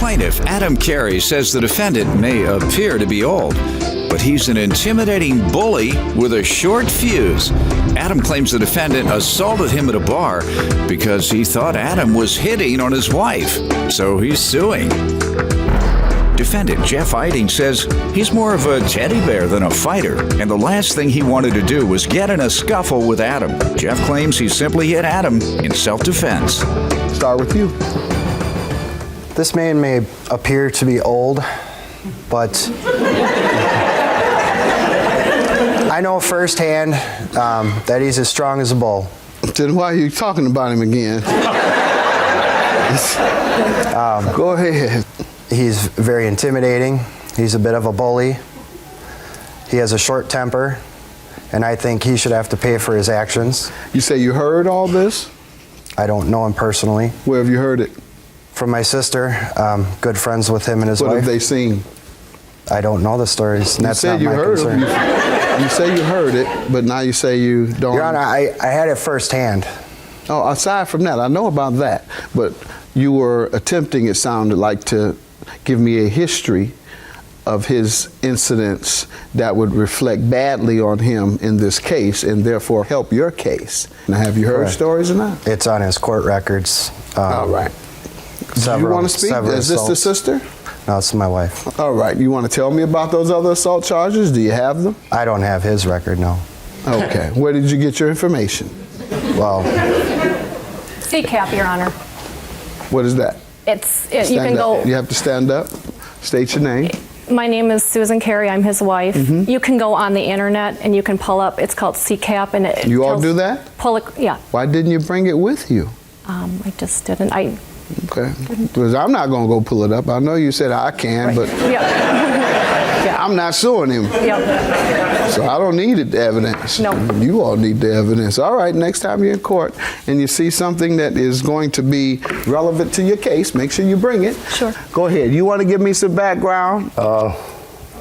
Plaintiff Adam Carey says the defendant may appear to be old, but he's an intimidating bully with a short fuse. Adam claims the defendant assaulted him at a bar because he thought Adam was hitting on his wife, so he's suing. Defendant Jeff Eiding says he's more of a teddy bear than a fighter, and the last thing he wanted to do was get in a scuffle with Adam. Jeff claims he simply hit Adam in self-defense. Start with you. This man may appear to be old, but I know firsthand that he's as strong as a bull. Then why are you talking about him again? Go ahead. He's very intimidating. He's a bit of a bully. He has a short temper, and I think he should have to pay for his actions. You say you heard all this? I don't know him personally. Where have you heard it? From my sister, good friends with him and his wife. What have they seen? I don't know the stories, and that's not my concern. You say you heard it, but now you say you don't. Your Honor, I had it firsthand. Oh, aside from that, I know about that, but you were attempting, it sounded like, to give me a history of his incidents that would reflect badly on him in this case and therefore help your case. Now, have you heard Correct. Stories or not? It's on his court records. All right. Do you want to speak? Is this the sister? No, it's my wife. All right. You want to tell me about those other assault charges? Do you have them? I don't have his record, no. Okay. Where did you get your information? Well, CCAP, Your Honor. What is that? You can go. You have to stand up. State your name. My name is Susan Carey. I'm his wife. You can go on the internet and you can pull up. It's called CCAP, and it. You all do that? Pull it. Yeah. Why didn't you bring it with you? I just didn't. Okay. Because I'm not going to go pull it up. I know you said I can, Right. but Yeah. I'm not suing him. Yep. So I don't need the evidence. No. You all need the evidence. All right, next time you're in court and you see something that is going to be relevant to your case, make sure you bring it. Sure. Go ahead. You want to give me some background? No,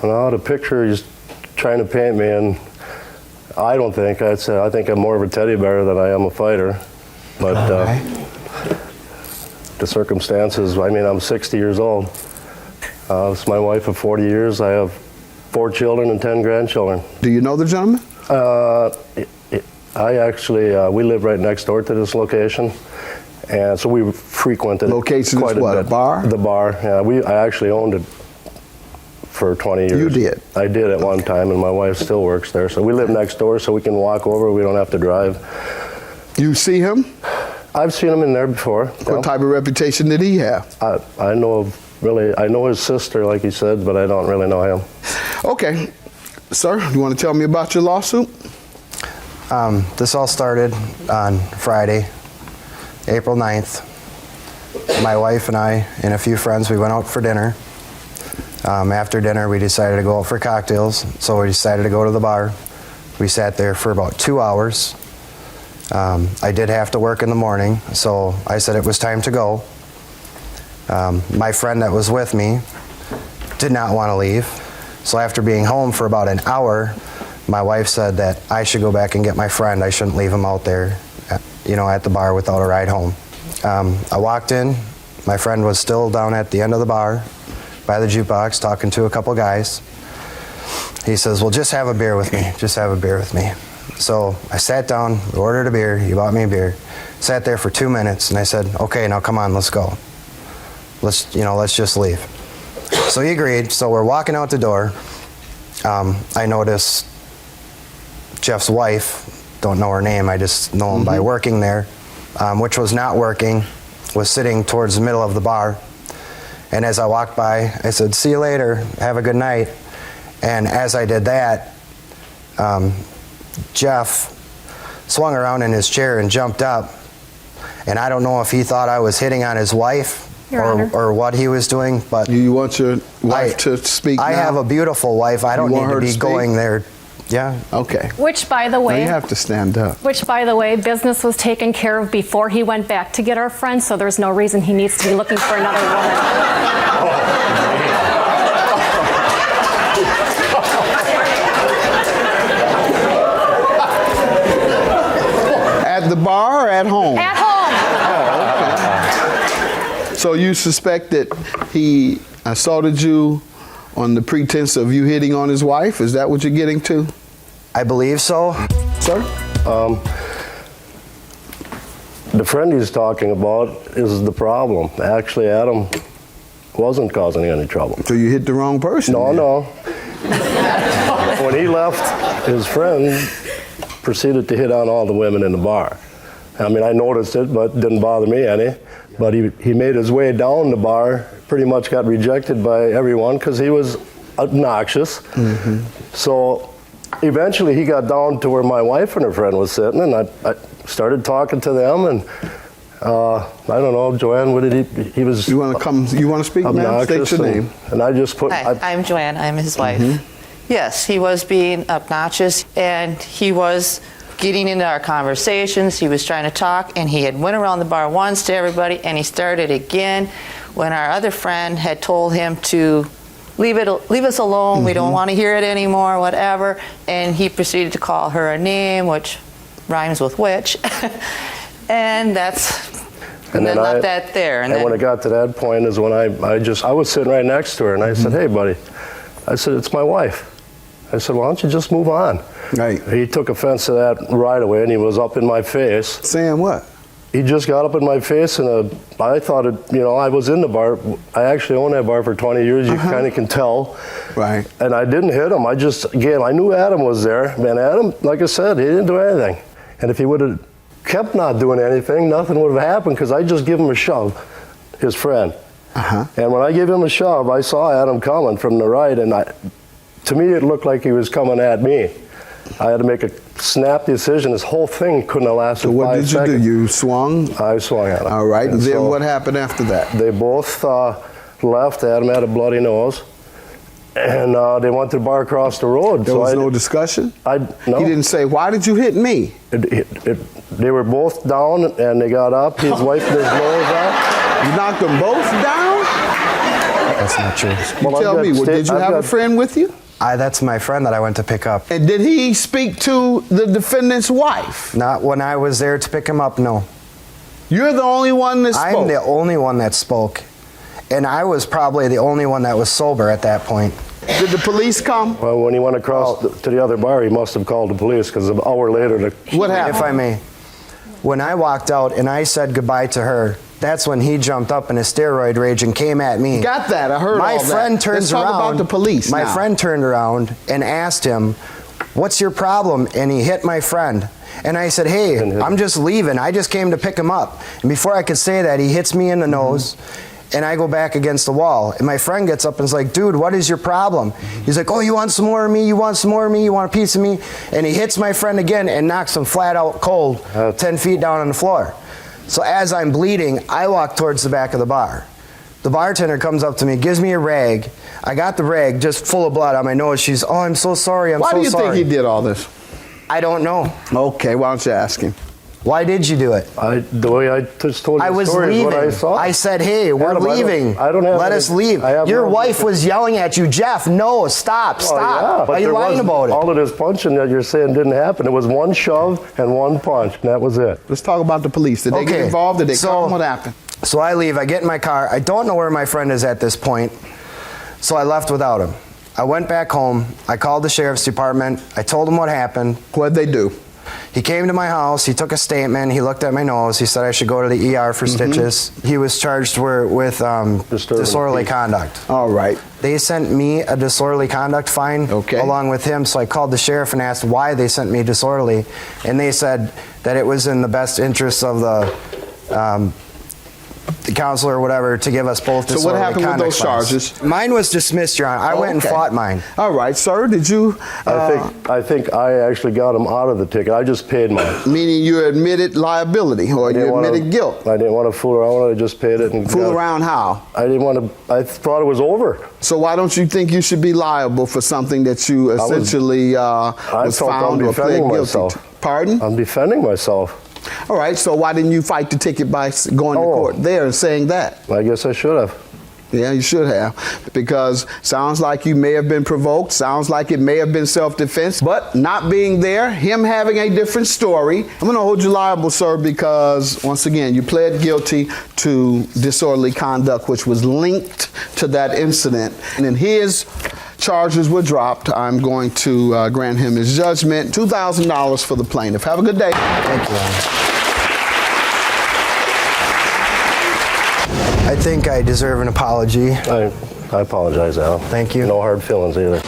the picture he's trying to paint me in, I don't think. I think I'm more of a teddy bear than I am a fighter. But the circumstances, I mean, I'm 60 years old. It's my wife of 40 years. I have 4 children and 10 grandchildren. Do you know the gentleman? I actually, we live right next door to this location. And so we frequented Location quite is what, a bit. a bar? The bar, yeah. I actually owned it for 20 years. You did? I did at one time, and my wife still works there. So we live next door, so we can walk over. We don't have to drive. You see him? I've seen him in there before. What type of reputation did he have? I know his sister, like he said, but I don't really know him. Okay. Sir, you want to tell me about your lawsuit? this all started on Friday, April 9th. My wife and I and a few friends, we went out for dinner. After dinner, we decided to go out for cocktails, so we decided to go to the bar. We sat there for about 2 hours. I did have to work in the morning, so I said it was time to go. My friend that was with me did not want to leave, so after being home for about an hour, my wife said that I should go back and get my friend. I shouldn't leave him out there, at the bar without a ride home. I walked in. My friend was still down at the end of the bar by the jukebox talking to a couple guys. He says, well, just have a beer with me. Just have a beer with me. So I sat down, ordered a beer. He bought me a beer. Sat there for 2 minutes, and I said, okay, now come on, let's go. Let's just leave. So he agreed. So we're walking out the door. I noticed Jeff's wife, don't know her name, I just know him by working there, which was not working, was sitting towards the middle of the bar. And as I walked by, I said, see you later, have a good night. And as I did that, Jeff swung around in his chair and jumped up. And I don't know if he thought I was hitting on his wife or what he was doing, but You want your wife to speak now? I have a beautiful wife. I don't need to be going there. Yeah. Okay. Which, by the Now way, you have to stand up. business was taken care of before he went back to get our friend, so there's no reason he needs to be looking for another woman. At the bar or at home? At home. So you suspect that he assaulted you on the pretense of you hitting on his wife? Is that what you're getting to, I believe so. sir? The friend he's talking about is the problem. Actually, Adam wasn't causing any trouble. So you hit the wrong person. No, then. no. When he left, his friend proceeded to hit on all the women in the bar. I mean, I noticed it, but it didn't bother me any. But he made his way down the bar, pretty much got rejected by everyone because he was obnoxious. So eventually he got down to where my wife and her friend was sitting, and I started talking to them, and I don't know, Joanne, what did he was You want to come? You want to speak, ma'am? obnoxious. State your name. And I just put, Hi, I'm Joanne. I'm his wife. Yes, he was being obnoxious, and he was getting into our conversations. He was trying to talk, and he had went around the bar once to everybody, and he started again when our other friend had told him to leave us alone. We don't want to hear it anymore, whatever. And he proceeded to call her a name, which rhymes with witch. And then left that there. And when it got to that point is when I was sitting right next to her, and I said, hey, buddy, I said, it's my wife. I said, why don't you just move on? Right. He took offense to that right away, and he was up in my face. Saying what? He just got up in my face, and I thought I was in the bar. I actually owned that bar for 20 years. You kind of can tell. Right. And I didn't hit him. I knew Adam was there. Man, Adam, like I said, he didn't do anything. And if he would have kept not doing anything, nothing would have happened because I just gave him a shove, his friend. And when I gave him a shove, I saw Adam coming from the right, and to me it looked like he was coming at me. I had to make a snap decision. This whole thing couldn't have lasted 5 seconds. So what did you do? You swung? I swung at him. All right. And then so what happened after that? they both left. Adam had a bloody nose. And they went to the bar across the road. There was no discussion? No. He didn't say, why did you hit me? They were both down, and they got up. His wife and his nose out. You knocked them both down? That's not true. You tell me, did you have a friend with you? That's my friend that I went to pick up. And did he speak to the defendant's wife? Not when I was there to pick him up, no. You're the only one that spoke? I'm the only one that spoke. And I was probably the only one that was sober at that point. Did the police come? Well, when he went across to the other bar, he must have called the police because an hour later... What happened? If I may. When I walked out and I said goodbye to her, that's when he jumped up in a steroid rage and came at me. Got that. I heard all that. My friend turns around. Let's talk about the police My now. friend turned around and asked him, what's your problem? And he hit my friend. And I said, hey, I'm just leaving. I just came to pick him up. And before I could say that, he hits me in the nose. And I go back against the wall. And my friend gets up and is like, dude, what is your problem? He's like, oh, you want some more of me? You want some more of me? You want a piece of me? And he hits my friend again and knocks him flat out cold, 10 feet down on the floor. So as I'm bleeding, I walk towards the back of the bar. The bartender comes up to me, gives me a rag. I got the rag just full of blood on my nose. She's, oh, I'm so sorry, I'm so sorry. Why do you think he did all this? I don't know. Okay, why don't you ask him? Why did you do it? The way I just told you I the was story is leaving. what I saw. I said, hey, we're Adam, leaving. I don't have Let any- us leave. I have Your no- wife was yelling at you, Jeff, no, stop, stop. Yeah, but Why are you there lying was about it? all of this punching that you're saying didn't happen. It was one shove and one punch, and that was it. Let's talk about the police. Did they get involved? Did they come? What happened? So I leave. I get in my car. I don't know where my friend is at this point, so I left without him. I went back home. I called the sheriff's department. I told them what happened. What'd they do? He came to my house. He took a statement. He looked at my nose. He said I should go to the ER for stitches. He was charged with disorderly conduct. All right. They sent me a disorderly conduct fine along with him, so I called the sheriff and asked why they sent me disorderly, and they said that it was in the best interest of the counselor or whatever to give us both disorderly conduct. So what happened with those fines. charges? Mine was dismissed, Your Honor. I went and fought mine. All right, sir. Did you? I think I actually got him out of the ticket. I just paid mine. Meaning you admitted liability or you admitted guilt? I didn't want to fool around with it. I just paid it. And Fool around how? I didn't want to. I thought it was over. So why don't you think you should be liable for something that you essentially was found or pled guilty to? Pardon? I'm defending myself. All right, so why didn't you fight the ticket by going to court there and saying that? I guess I should have. Yeah, you should have, because sounds like you may have been provoked, sounds like it may have been self-defense, but not being there, him having a different story. I'm going to hold you liable, sir, because once again, you pled guilty to disorderly conduct, which was linked to that incident. And in his charges were dropped. I'm going to grant him his judgment, $2,000 for the plaintiff. Have a good day. Thank you, Your Honor. I think I deserve an apology. I apologize, Al. Thank you. No hard feelings either.